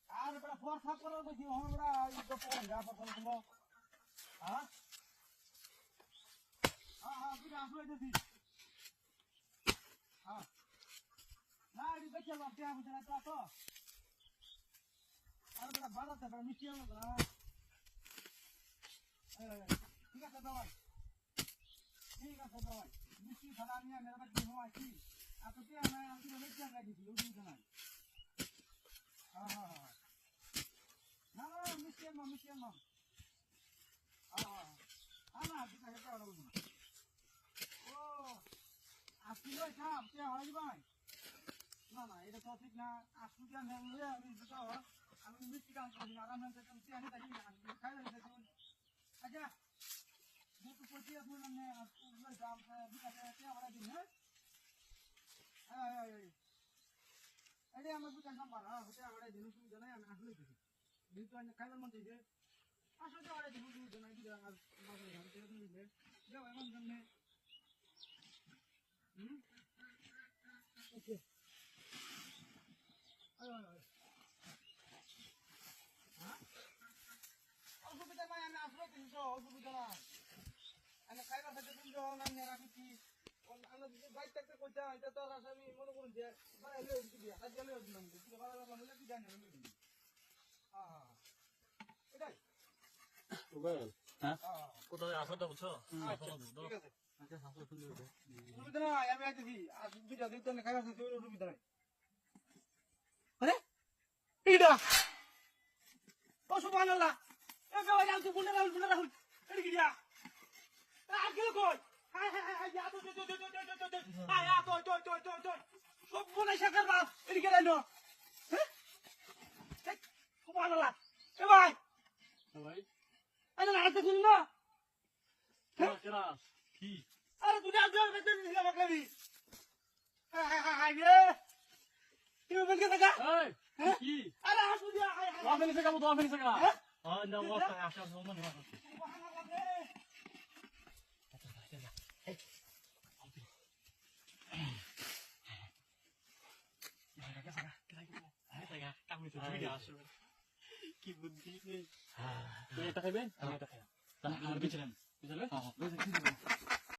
আর বড় ফোর থাক করে কইছি হন বড় এই তো পড়ে যা পড়ছ তুমি হ্যাঁ হ্যাঁ তুই আসলে দিদি হ্যাঁ না এই দেখে বাপ কে বুঝা না তো আর বড় বাড়াতে বড় মিষ্টি হলো না ঠিক আছে দাও ঠিক আছে দাও মিষ্টি খাওয়া নিয়ে মেরে বাড়ি ঘুম আসি আর তো কে আমি আমি তো লেট করে দিছি ওই দিন না হ্যাঁ হ্যাঁ হ্যাঁ না না মিষ্টি মাম হ্যাঁ না ঠিক আছে দাও না ও আসলে কাম কে হয় ভাই না না এটা তো ঠিক না আসলে কেন নিয়ে আমি দাও আমি মিষ্টি কাম করি না আরাম করে কাম আমি তাই খাই দিতে আচ্ছা দুটো পচি আছে মানে ওই দাম বিকাশে আছে আমরা দিন হ্যাঁ এই আমরা বুঝান নাম্বার হ্যাঁ ওটা আমরা দিন সুবিধা নাই আমি আসলে দিছি দিন তো খাইবার মন চাইছে আসলে আমরা দিন সুবিধা নাই দিলে আর মাঝে ধান করে দিলে যাও এমন জন্য ওকে হ্যাঁ অসুবিধা নাই আমি আসলে দিন তো অসুবিধা নাই আমি খাইবার সাথে দিন তো আমি রাখছি আমরা যদি বাইক থাকতে কইতা এটা তো আর আমি মনে করুন যে বাড়াই লই দিবি আজ গেলে দিলাম দিলে বাড়াই দিলাম বলে কি জানি আমি দিবি হ্যাঁ এটাই ওবেল হ্যাঁ কোথায় আসো তো বুঝছো ঠিক আছে আচ্ছা সাসু শুনলে সুবিধা নাই আমি আইতেছি আর দুইটা দিন তো খাইবার সাথে সুবিধা নাই আরে এইটা ও সুবহানাল্লাহ এ গাওয়া যাও তুই বুনে রাহুল এডি কি দিয়া আর কি কই হাই যা তো আয় আ তো সব বলে শাকার বাপ এদিকে রাইনো হ্যাঁ সুবহানাল্লাহ এ ভাই ভাই আরে না তো শুন না কেরা কি আরে তুই আজ বেতে দিছিস আমাকে হাই রে তুই বলকে দেখা এই কি আরে আসু দিয়া হাই তো আফেনি থেকে তো আফেনি থেকে হ্যাঁ না অবস্থা আসা সম্মান না সুবহানাল্লাহ রে কি বুদ্ধি নেই এটা খাইবেন এটা খাই আর বিছলেন বুঝলে হ্যাঁ